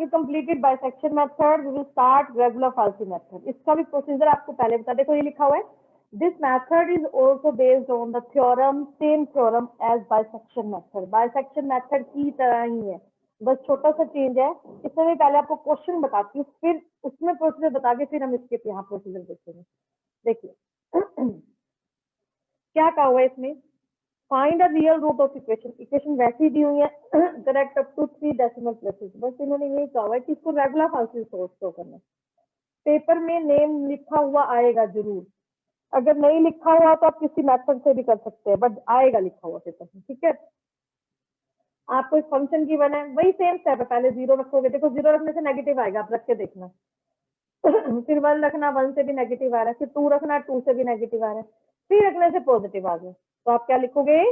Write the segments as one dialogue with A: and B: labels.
A: You completed bisection method, we will start regula falsi method. इसका भी procedure आपको पहले बता, देखो ये लिखा हुआ है, this method is also based on the theorem, same theorem as bisection method. Bisection method की तरह ही है, बस छोटा सा चेंज है। इसमें मैं पहले आपको क्वेश्चन बताती हूँ, फिर उसमें प्रोसीजर बता के फिर हम इसके यहाँ प्रोसीजर देखेंगे। देखिए क्या कहा हुआ है इसमें, find a real root of equation. Equation वैसी दी हुई है, correct up to 3 decimal places. बस इन्होंने यही कहा हुआ है कि इसको रेगुलर फाल्सी सोर्स शो करना है। पेपर में नेम लिखा हुआ आएगा जरूर, अगर नहीं लिखा हुआ तो आप किसी मेथड से भी कर सकते हैं, बट आएगा लिखा हुआ पेपर में, ठीक है। आपको एक फंक्शन की बना है, वही सेम स्टेप है, पहले 0 रखोगे, देखो 0 रखने से नेगेटिव आएगा, आप रख के देखना। फिर 1 रखना, 1 से भी नेगेटिव आ रहा है, फिर 2 रखना, 2 से भी नेगेटिव आ रहा है, 3 रखने से पॉजिटिव आ गया, तो आप क्या लिखोगे,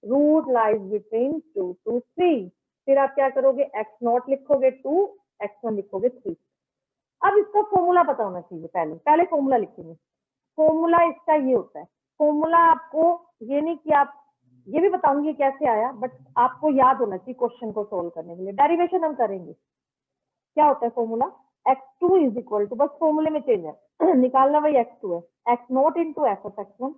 A: रूट लाइज बिटवीन 2 to 3। फिर आप क्या करोगे, x0 लिखोगे 2, x1 लिखोगे 3। अब इसका फॉर्मूला पता होना चाहिए, पहले फॉर्मूला लिखेंगे। फॉर्मूला इसका ये होता है, फॉर्मूला आपको ये नहीं कि आप, ये भी बताऊंगी कैसे आया, बट आपको याद होना चाहिए क्वेश्चन को सोल्व करने के लिए। डेरिवेशन हम करेंगे। क्या होता है formula, x2 is equal to, बस फॉर्मूले में चेंज है, निकालना वही x2 है, x0 into F of x1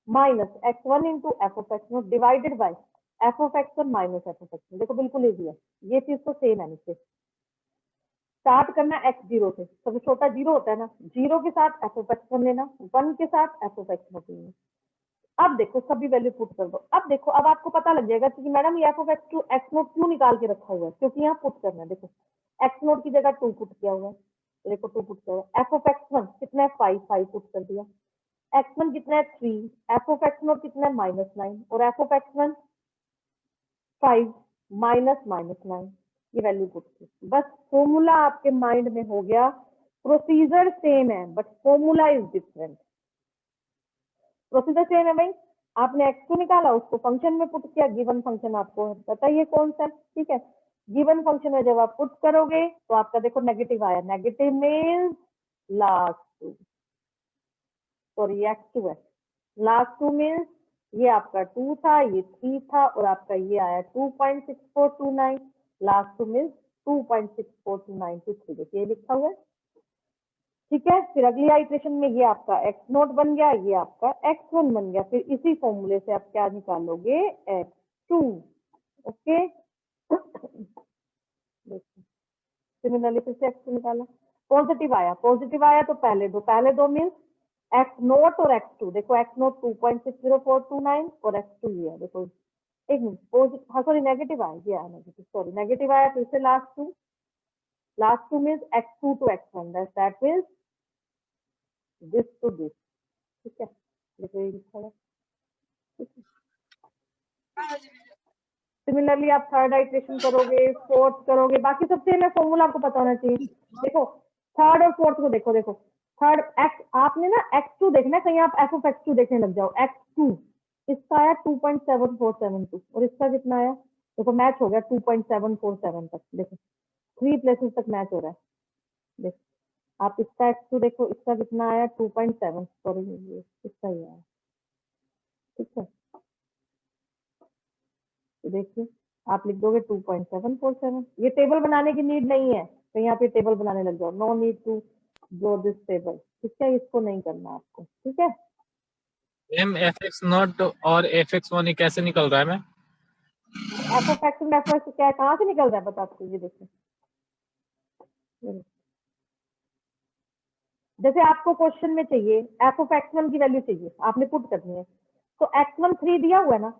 A: minus x1 into F of x0 divided by F of x1 minus F of x0। देखो बिल्कुल इजी है, ये चीज तो सेम है नीचे। स्टार्ट करना x0 से, सबसे छोटा 0 होता है ना, 0 के साथ एफ ऑफ x1 लेना, 1 के साथ एफ ऑफ x0 लेना। अब देखो सभी वैल्यू पुट कर दो। अब देखो, अब आपको पता लग जाएगा कि मैडम ये एफ ऑफ x0 क्यों निकाल के रखा हुआ है, क्योंकि यहाँ पुट करना है। देखो x0 की जगह 2 पुट किया हुआ है, देखो 2 पुट किया हुआ है। एफ ऑफ x1 कितना है 5 पुट कर दिया, x1 कितना है 3, एफ ऑफ x0 कितना है -9, और एफ ऑफ x1 5 -9, ये वैल्यू पुट की। बस फॉर्मूला आपके माइंड में हो गया, प्रोसीजर सेम है but formula is different. Procedure same है भाई, आपने x2 निकाला, उसको फंक्शन में पुट किया, गिवन फंक्शन आपको बताइए कौन सा, ठीक है। गिवन फंक्शन में जब आप पुट करोगे तो आपका देखो नेगेटिव आया, negative means last two, sorry x2 है, लास्ट 2 मीन्स ये आपका 2 था, ये 3 था, और आपका ये आया 2.6429, लास्ट 2 मीन्स 2.642923, देखिए ये लिखा हुआ है, ठीक है। फिर अगली आइट्रेशन में ये आपका x0 बन गया, ये आपका x1 बन गया, फिर इसी फॉर्मूले से आप क्या निकालोगे, x2, ओके। सिमिलरली फिर से x2 निकाला, पॉजिटिव आया तो पहले दो मीन्स x0 और x2, देखो x0 2.60429 और x2 ये है, देखो एक मिनट, पॉजिटिव, हाँ सॉरी नेगेटिव आया, ये आया नेगेटिव, सॉरी नेगेटिव आया, फिर से last two means x2 to x1, that means this to this, ठीक है, देखो ये लिखा है, ठीक है। सिमिलरली आप थर्ड आइट्रेशन करोगे, फोर्थ करोगे, बाकी सब सेम है, फॉर्मूला आपको पता होना चाहिए। देखो थर्ड और फोर्थ को देखो थर्ड x, आपने ना x2 देखना है, कहीं आप f ऑफ x2 देखने लग जाओ। x2 इसका आया 2.7472 और इसका कितना आया, देखो मैच हो गया 2.747 तक, देखो 3 प्लेसेस तक मैच हो रहा है। देखो आप इसका x2 देखो, इसका कितना आया 2.7, सॉरी इसका ही आया, ठीक है। तो देखिए आप लिख दोगे 2.747, ये टेबल बनाने की नीड नहीं है, कहीं आप ये टेबल बनाने लग जाओ, no need to draw this table, ठीक है, इसको नहीं करना आपको, ठीक है।
B: एम fx0 और fx1 कैसे निकल रहा है मैं,
A: एफ ऑफ एक्स में एफ क्या है, कहाँ से निकल रहा है बताते, ये देखिए जैसे आपको क्वेश्चन में चाहिए एफ ऑफ x1 की वैल्यू चाहिए, आपने पुट करनी है, तो x1 3 दिया हुआ है ना,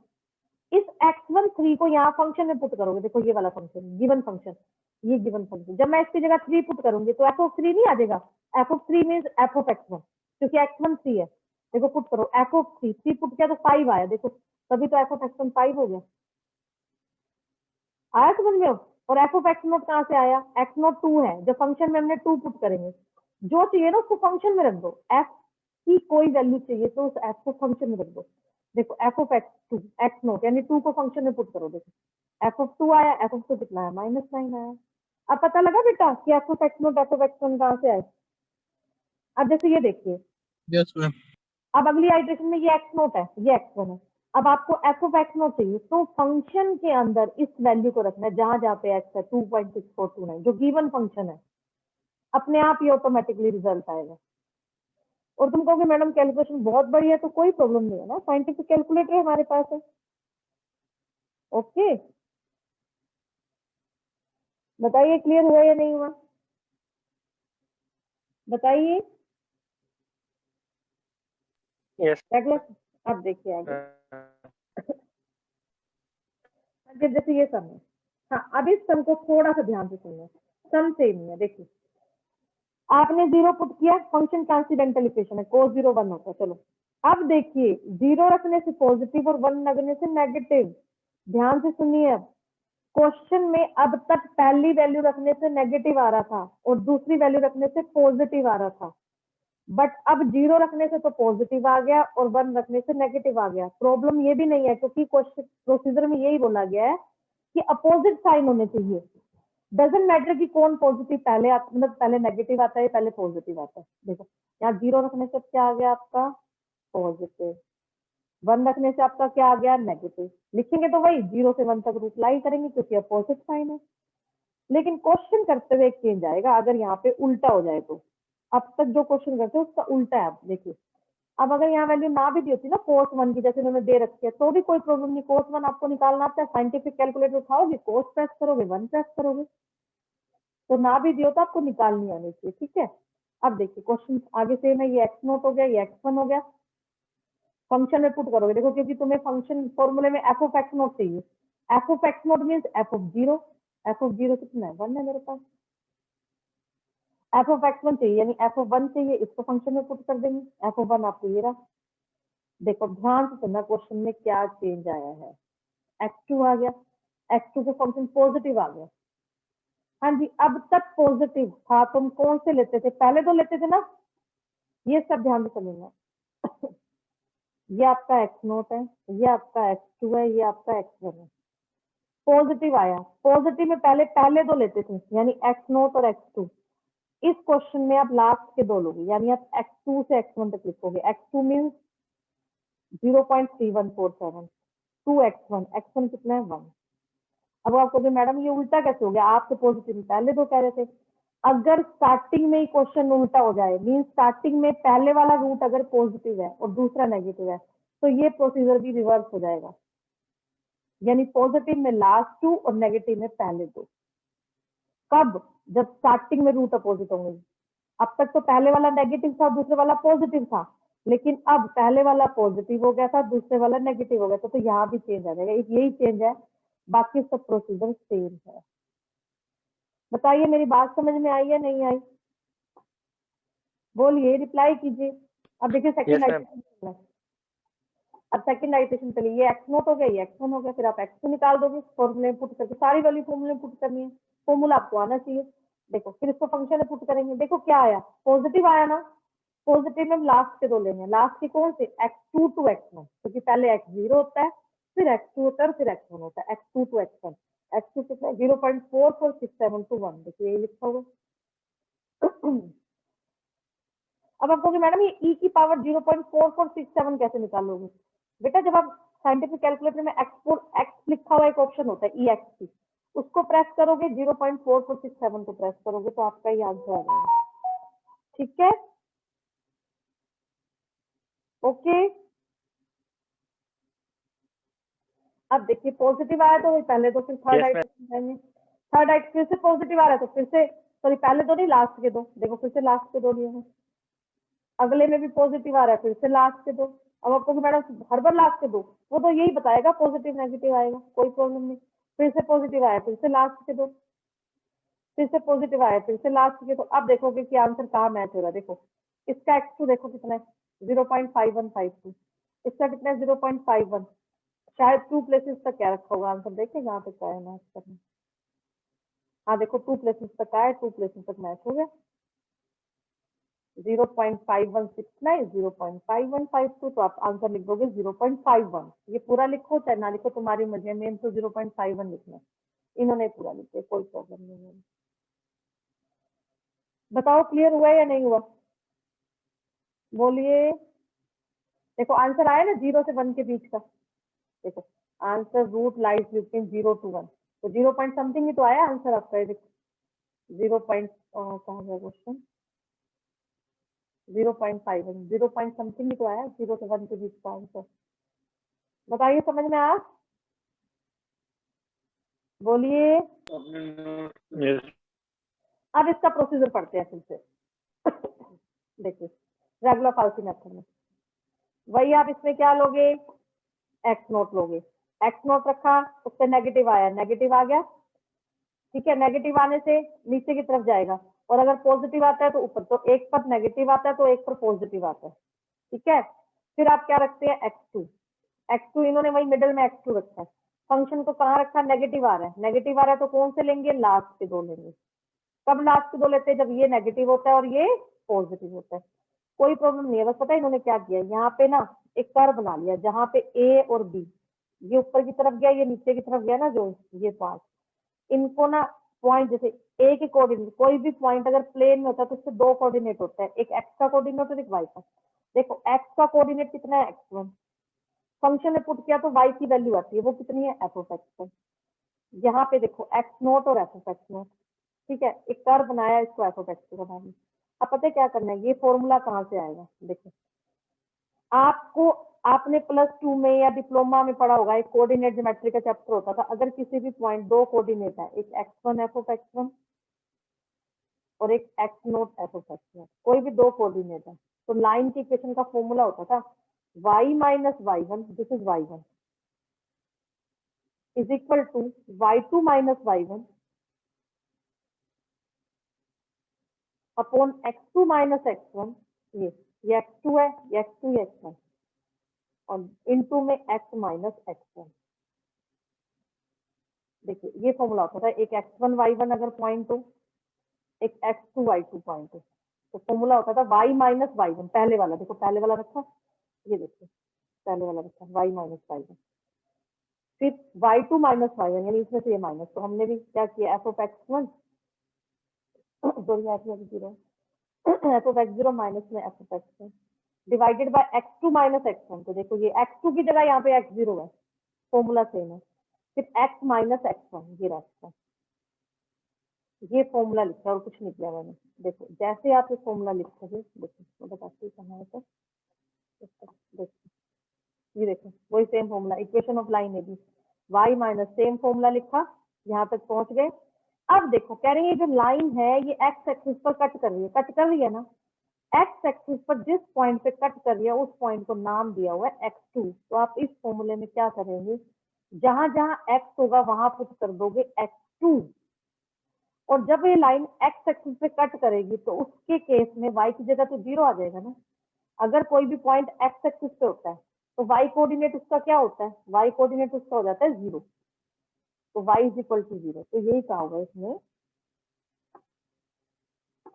A: इस x1 3 को यहाँ फंक्शन में पुट करोगे, देखो ये वाला फंक्शन, गिवन फंक्शन, ये गिवन फंक्शन, जब मैं इसकी जगह 3 पुट करूंगी तो एफ ऑफ 3 नहीं आ जाएगा, F of 3 means F of x1, क्योंकि x1 3 है, देखो पुट करो एफ ऑफ 3 पुट किया तो 5 आया, देखो तभी तो एफ ऑफ x1 5 हो गया, आया समझ में हो। और एफ ऑफ x0 कहाँ से आया, x0 2 है, जब फंक्शन में हमने 2 पुट करेंगे, जो चाहिए ना उसको फंक्शन में रख दो, एफ की कोई वैल्यू चाहिए तो उस एफ को फंक्शन में रख दो, देखो एफ ऑफ x2 x0 यानी 2 को फंक्शन में पुट करो, देखो एफ ऑफ 2 आया, एफ ऑफ 2 कितना है -9 आया। अब पता लगा बेटा कि F of x0 F of x1 कहाँ से आए। अब जैसे ये देखिए,
B: यस मैम,
A: अब अगली आइट्रेशन में ये x0 है, ये x1 है, अब आपको एफ ऑफ एक्स नॉट चाहिए, तो फंक्शन के अंदर इस वैल्यू को रखना है जहां जहां पे एक्स है 2.6429 जो गिवन फंक्शन है, अपने आप ही ऑटोमेटिकली रिजल्ट आएगा। और तुम कहोगे मैडम कैलकुलेशन बहुत बड़ी है, तो कोई प्रॉब्लम नहीं है ना, साइंटिफिक कैलकुलेटर हमारे पास है। ओके, बताइए क्लियर हुआ या नहीं हुआ, बताइए।
C: यस
A: रेगुलर, अब देखिए आगे। जैसे ये सम है, हाँ अब इस सम को थोड़ा सा ध्यान से सुनिए, सम सेम ही है। देखिए आपने जीरो पुट किया, फंक्शन ट्रांसीडेंटल इक्वेशन है, cos 0 1 होता है। चलो अब देखिए जीरो रखने से पॉजिटिव और 1 रखने से नेगेटिव, ध्यान से सुनिए। अब क्वेश्चन में अब तक पहली वैल्यू रखने से नेगेटिव आ रहा था और दूसरी वैल्यू रखने से पॉजिटिव आ रहा था, बट अब जीरो रखने से तो पॉजिटिव आ गया और 1 रखने से नेगेटिव आ गया। प्रॉब्लम ये भी नहीं है, क्योंकि क्वेश्चन प्रोसीजर में यही बोला गया है कि अपोजिट साइन होने चाहिए। डजेंट मैटर कि कौन पॉजिटिव पहले मतलब पहले नेगेटिव आता है पहले पॉजिटिव आता है। देखो यहाँ जीरो रखने से क्या आ गया आपका पॉजिटिव, 1 रखने से आपका क्या आ गया नेगेटिव। लिखेंगे तो वही 0 से 1 तक अप्लाई करेंगे क्योंकि अपोजिट साइन है, लेकिन क्वेश्चन करते हुए एक चेंज आएगा अगर यहाँ पे उल्टा हो जाए तो। अब तक जो क्वेश्चन करते हैं उसका उल्टा है। आप देखिए अब अगर यहाँ वैल्यू ना भी दी होती ना cos 1 की, जैसे उन्होंने दे रखी है, तो भी कोई प्रॉब्लम नहीं। cos 1 आपको निकालना आता है, साइंटिफिक कैलकुलेटर उठाओगे, cos प्रेस करोगे, 1 प्रेस करोगे, तो ना भी दियो तो आपको निकालनी आनी चाहिए। ठीक है, अब देखिए क्वेश्चन आगे सेम है, ये एक्स नोट हो गया, ये एक्स वन हो गया, फंक्शन में पुट करोगे। देखो क्योंकि तुम्हें फंक्शन फॉर्मूले में एफ ऑफ एक्स नोट चाहिए, F of x note means F of zero, F of zero कितना है 1 है मेरे पास, एफ ऑफ एक्स वन चाहिए यानी एफ ऑफ 1 चाहिए, इसको फंक्शन में पुट कर देंगे, एफ ऑफ 1 आपको ये रहा। देखो ध्यान से सुनना क्वेश्चन में क्या चेंज आया है, एक्स टू आ गया, एक्स टू का फंक्शन पॉजिटिव आ गया। हाँ जी, अब तक पॉजिटिव था, तुम कौन से लेते थे, पहले तो लेते थे ना, ये सब ध्यान से समझना। ये आपका एक्स नोट है, ये आपका एक्स टू है, ये आपका एक्स वन है, पॉजिटिव आया। पॉजिटिव में पहले पहले दो लेते थे यानी एक्स नोट और एक्स टू, इस क्वेश्चन में आप लास्ट के दो लोगे यानी आप एक्स टू से एक्स वन तक लिखोगे। X to mean 0.3147, 2x1, x1 कितना है 1। अब आप कहोगे मैडम ये उल्टा कैसे हो गया, आप तो पॉजिटिव पहले दो कह रहे थे। अगर स्टार्टिंग में ही क्वेश्चन उल्टा हो जाए, मीन स्टार्टिंग में पहले वाला रूट अगर पॉजिटिव है और दूसरा नेगेटिव है, तो ये प्रोसीजर भी रिवर्स हो जाएगा, यानी पॉजिटिव में लास्ट टू और नेगेटिव में पहले दो। कब, जब स्टार्टिंग में रूट अपोजिट होंगे। अब तक तो पहले वाला नेगेटिव था दूसरे वाला पॉजिटिव था, लेकिन अब पहले वाला पॉजिटिव हो गया था दूसरे वाला नेगेटिव हो गया था, तो यहाँ भी चेंज आ जाएगा। एक यही चेंज है, बाकी सब प्रोसीजर सेम है। बताइए मेरी बात समझ में आई या नहीं आई, बोलिए, रिप्लाई कीजिए। अब देखिए सेकंड
C: Yes, ma'am.
A: आइटरेशन, अब सेकंड आइटरेशन चलिए, ये एक्स नोट हो गया, ये एक्स वन हो गया, फिर आप एक्स टू निकाल दोगे फॉर्मूले में पुट करके, सारी वैल्यू फॉर्मूले में पुट करनी है, फॉर्मूला आपको आना चाहिए। देखो फिर इसको फंक्शन में पुट करेंगे, देखो क्या आया, पॉजिटिव आया ना, पॉजिटिव में लास्ट के दो लेंगे, लास्ट के कौन से, x two to x one, क्योंकि पहले एक्स जीरो होता है, फिर एक्स टू होता है, फिर एक्स वन होता है, x two to x one, x two कितना 0.4467 देखिए ये लिखा होगा। अब आप कहोगे मैडम ये ई की पावर 0.4467 कैसे निकालोगे, बेटा जब आप साइंटिफिक कैलकुलेटर में एक्स लिखा हुआ एक ऑप्शन होता है ई एक्स की, उसको प्रेस करोगे 0.4467 को प्रेस करोगे तो आपका ये आंसर आ जाएगा। ठीक है, ओके। अब देखिए पॉजिटिव आया तो वही पहले तो, फिर थर्ड
C: Yes, ma'am.
A: आइटरेशन जाएंगे, थर्ड आइट फिर से पॉजिटिव आ रहा है तो फिर से, सॉरी पहले दो नहीं लास्ट के दो, देखो फिर से लास्ट के दो लिए हैं, अगले में भी पॉजिटिव आ रहा है फिर से लास्ट के दो। अब आपको मैडम हर बार लास्ट के दो, वो तो यही बताएगा पॉजिटिव नेगेटिव आएगा, कोई प्रॉब्लम नहीं। फिर से पॉजिटिव आया फिर से लास्ट के दो, फिर से पॉजिटिव आया फिर से लास्ट के दो। अब देखोगे कि आंसर कहाँ मैच हो रहा है। देखो इसका एक्स टू देखो कितना है 0.5152, इसका कितना है 0.51, शायद टू प्लेसेस तक क्या रखा होगा आंसर, देखें जहाँ तक क्या है मैच करना। हाँ देखो टू प्लेसेस तक आया, टू प्लेसेस तक मैच हो गया, 0.5169, 0.5152, तो आप आंसर लिख दोगे 0.51। ये पूरा लिखो चाहे ना लिखो, तुम्हारी मर्जी है, मेन तो 0.51 लिखना है, इन्होंने पूरा लिखा, कोई प्रॉब्लम नहीं है। बताओ क्लियर हुआ या नहीं हुआ, बोलिए। देखो आंसर आया ना 0 से 1 के बीच का, देखो answer root lies between 0 to 1, तो 0 पॉइंट समथिंग ही तो आया आंसर आपका। ये देखो 0 पॉइंट कहाँ गया क्वेश्चन, 0.5 0 पॉइंट समथिंग ही तो आया 0 से 1 के बीच का आंसर। बताइए समझ में आया, बोलिए।
C: yes.
A: अब इसका प्रोसीजर पढ़ते हैं फिर से। देखिए रेगुलर फाल्सी मेथड में वही आप इसमें क्या लोगे, एक्स नोट लोगे, एक्स नोट रखा उस पर नेगेटिव आया, नेगेटिव आ गया, ठीक है, नेगेटिव आने से नीचे की तरफ जाएगा, और अगर पॉजिटिव आता है तो ऊपर, तो एक पर नेगेटिव आता है तो एक पर पॉजिटिव आता है, ठीक है। फिर आप क्या रखते हैं, x2, x2 इन्होंने वही मिडिल में x2 रखा है, फंक्शन को कहाँ रखा, नेगेटिव आ रहा है, नेगेटिव आ रहा है तो कौन से लेंगे, लास्ट के दो लेंगे। कब लास्ट के दो लेते हैं, जब ये नेगेटिव होता है और ये पॉजिटिव होता है, कोई प्रॉब्लम नहीं है। बस पता है इन्होंने क्या किया, यहाँ पे ना एक कर्व बना लिया जहाँ पे ए और बी, ये ऊपर की तरफ गया ये नीचे की तरफ गया ना, जो ये पार्ट, इनको ना पॉइंट, जैसे ए के कोऑर्डिनेट, कोई भी पॉइंट अगर प्लेन में होता है तो उससे दो कोऑर्डिनेट होता है, एक एक्स का कोऑर्डिनेट और एक वाई का। देखो एक्स का कोऑर्डिनेट कितना है, x1, फंक्शन में पुट किया तो y की वैल्यू आती है, वो कितनी है, f ऑफ x1। यहाँ पे देखो x नोट और f ऑफ x नोट, ठीक है, एक कर्व बनाया, इसको f ऑफ x2 बना लिया। अब पता है क्या करना है, ये फॉर्मूला कहाँ से आएगा, देखो आपको, आपने +2 में या डिप्लोमा में पढ़ा होगा, एक कोऑर्डिनेट ज्योमेट्री का चैप्टर होता था, अगर किसी भी पॉइंट दो कोऑर्डिनेट है, एक x1 f ऑफ x1 और एक x not f of x note, कोई भी दो कोऑर्डिनेट है, तो लाइन की इक्वेशन का फॉर्मूला होता था y minus y1, this is y1 is equal to y2 minus y1 upon x2 minus x1, ये x2 है, ये x2 ये x1, और इनटू में x माइनस x1। देखिए ये फॉर्मूला होता था, एक x1 y1 अगर पॉइंट हो, एक x2 y2 पॉइंट हो, तो फॉर्मूला होता था y माइनस y1, पहले वाला, देखो पहले वाला रखा, ये देखो पहले वाला रखा y माइनस y1, फिर y2 माइनस y1, यानी इसमें से ये माइनस, तो हमने भी क्या किया, f of x1 sorry f of x0 minus में f of x1 divided by x2 minus x1, तो देखो ये x2 की जगह यहाँ पे x0 है, फॉर्मूला सेम है, फिर x माइनस x1 ये रखा, ये फॉर्मूला लिखा और कुछ नहीं किया मैंने। देखो जैसे आप ये फॉर्मूला लिखोगे, देखो मैं बताती हूँ कहाँ है, तो देखो ये देखो वही same formula, equation of line है भी, y माइनस सेम फॉर्मूला लिखा, यहाँ तक पहुंच गए। अब देखो कह रही है जो लाइन है ये एक्स एक्सिस पर कट कर रही है, कट कर रही है ना, एक्स एक्सिस पर जिस पॉइंट पे कट कर रही है उस पॉइंट को नाम दिया हुआ है x2, तो आप इस फॉर्मूले में क्या करेंगे, जहां जहां x होगा वहां पुट कर दोगे x2, और जब ये लाइन एक्स एक्सिस पे कट करेगी तो उसके केस में y की जगह तो 0 आ जाएगा ना। अगर कोई भी पॉइंट एक्स एक्सिस पे होता है तो y कोऑर्डिनेट उसका क्या होता है, y कोऑर्डिनेट उसका हो जाता है 0, तो y इज इक्वल टू 0। तो यही कहा होगा इसमें,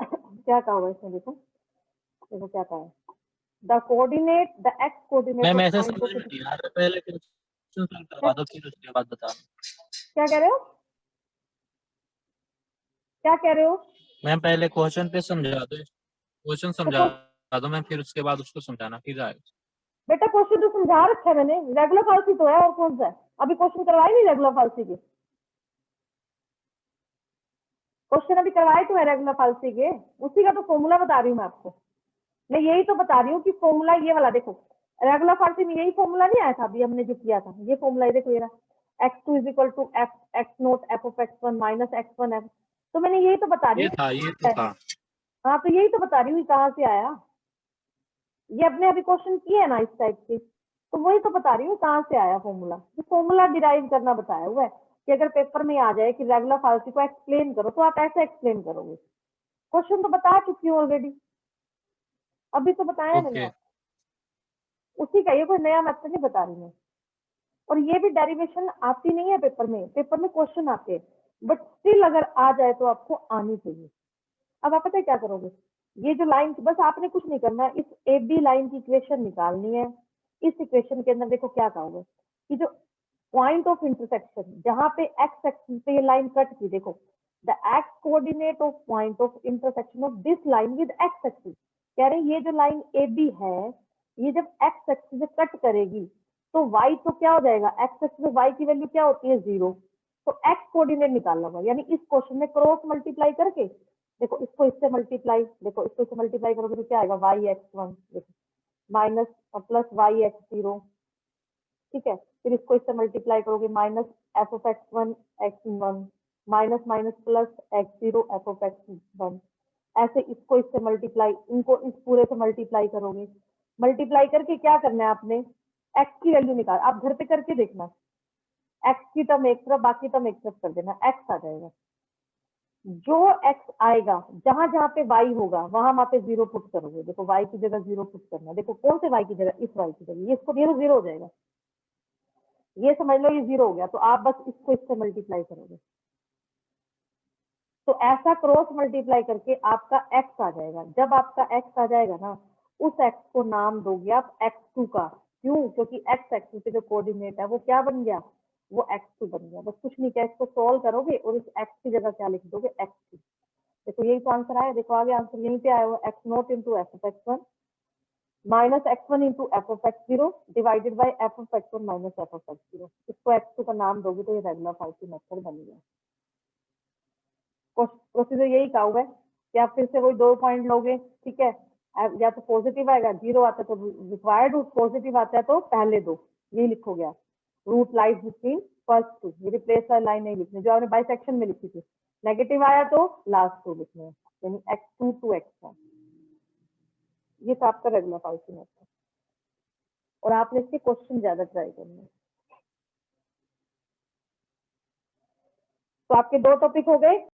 A: क्या कहा होगा इसमें, देखो देखो क्या कहा है, the coordinate, the x coordinate
B: ma'am
A: of
B: ऐसे
A: पॉइंट
B: समझ में नहीं आ रहा, पहले क्वेश्चन सॉल्व करवा दो फिर उसके बाद बता।
A: क्या कह रहे हो, क्या कह रहे हो,
B: मैम पहले क्वेश्चन पे समझा दो, क्वेश्चन
A: तो
B: समझा दो मैम, फिर उसके बाद उसको समझाना, फिर आएगा।
A: बेटा क्वेश्चन तो समझा रखा है मैंने, रेगुलर फाल्सी तो है और कौन सा है, अभी क्वेश्चन करवाए नहीं रेगुलर फाल्सी के, क्वेश्चन अभी करवाए तो है रेगुलर फाल्सी के, उसी का तो फॉर्मूला बता रही हूँ मैं आपको, मैं यही तो बता रही हूँ कि फॉर्मूला ये वाला देखो, रेगुलर फाल्सी में यही फॉर्मूला नहीं आया था अभी हमने जो किया था, ये फॉर्मूला ये देखो, ये रहा x2 is equal to f x not f of x1 minus x1 f, तो मैंने यही तो बता रही
B: ये तो
A: हूँ।
B: था।
A: हाँ तो यही तो बता रही हूँ कहाँ से आया, ये अपने अभी क्वेश्चन किए है ना इस टाइप के, तो वही तो बता रही हूँ कहाँ से आया फॉर्मूला, तो फॉर्मूला डिराइव करना बताया हुआ है कि अगर पेपर में आ जाए कि रेगुलर फाल्सी को एक्सप्लेन करो तो आप ऐसे एक्सप्लेन करोगे, क्वेश्चन तो बता चुकी हूँ ऑलरेडी, अभी तो बताया मैंने
B: ओके
A: आपको, उसी का, ये कोई नया मेथड नहीं बता रही मैं, और ये भी डेरिवेशन आती नहीं है पेपर में, पेपर में क्वेश्चन आते हैं बट स्टिल अगर आ जाए तो आपको आनी चाहिए। अब आप पता है क्या करोगे, ये जो लाइन, बस आपने कुछ नहीं करना है, इस ए बी लाइन की इक्वेशन निकालनी है। इस इक्वेशन के अंदर देखो क्या कहोगे कि जो पॉइंट ऑफ इंटरसेक्शन जहां पे एक्स एक्सिस पे ये लाइन कट की, देखो the x coordinate of point of intersection of this line with x axis, कह रहे हैं ये जो लाइन ए बी है ये जब एक्स एक्सिस से कट करेगी तो y तो क्या हो जाएगा, x एक्सिस में y की वैल्यू क्या होती है 0, तो x कोऑर्डिनेट निकालना होगा, यानी इस क्वेश्चन में क्रॉस मल्टीप्लाई करके, देखो इसको इससे मल्टीप्लाई, देखो इसको इससे मल्टीप्लाई करोगे तो क्या आएगा y(x1) देखो माइनस प्लस y(x0), ठीक है, फिर इसको इससे मल्टीप्लाई करोगे minus f(x1) x1 minus minus plus x0 f(x1), ऐसे इसको इससे मल्टीप्लाई, इनको इस पूरे से मल्टीप्लाई करोगे, मल्टीप्लाई करके क्या करना है आपने, x की वैल्यू निकाल, आप घर पे करके देखना, x की टर्म एक तरफ बाकी टर्म एक तरफ कर देना, x आ जाएगा, जो x आएगा जहां जहां पे y होगा वहां वहां पे 0 पुट करोगे, देखो y की जगह 0 पुट करना, देखो कौन से y की जगह, इस y की जगह, ये इसको दिया तो 0 हो जाएगा, ये समझ लो ये 0 हो गया, तो आप बस इसको इससे मल्टीप्लाई करोगे, तो ऐसा क्रॉस मल्टीप्लाई करके आपका x आ जाएगा, जब आपका x आ जाएगा ना, उस x को नाम दोगे आप x2 का, क्यों, क्योंकि x एक्सिस पे जो कोऑर्डिनेट है वो क्या बन गया, वो x2 बन गया, बस कुछ नहीं किया, इसको सॉल्व करोगे और इस x की जगह क्या लिख दोगे, x2, देखो यही तो आंसर आया, देखो आगे आंसर यहीं पे आया हुआ, x0 into f(x1) minus x1 into f(x0) divided by f(x1) minus f(x0), इसको x2 का नाम दोगे तो ये रेगुलर फाल्सी मेथड बन गया। प्रोसीजर यही कहा हुआ है कि आप फिर से वही 2 पॉइंट लोगे, ठीक है, या तो पॉजिटिव आएगा, 0 आता है तो रिक्वायर्ड रूट, पॉजिटिव आता है तो पहले दो, यही लिखोगे आप, root lies between first two, ये रिप्लेस वाली लाइन नहीं लिखनी जो आपने बाइसेक्शन में लिखी थी, नेगेटिव आया तो लास्ट टू लिखने हैं, यानी x2 to x1, ये तो आपका रेगुलर फाल्सी मेथड, और आपने इसके क्वेश्चन ज्यादा ट्राई करने हैं। तो आपके 2 टॉपिक हो गए,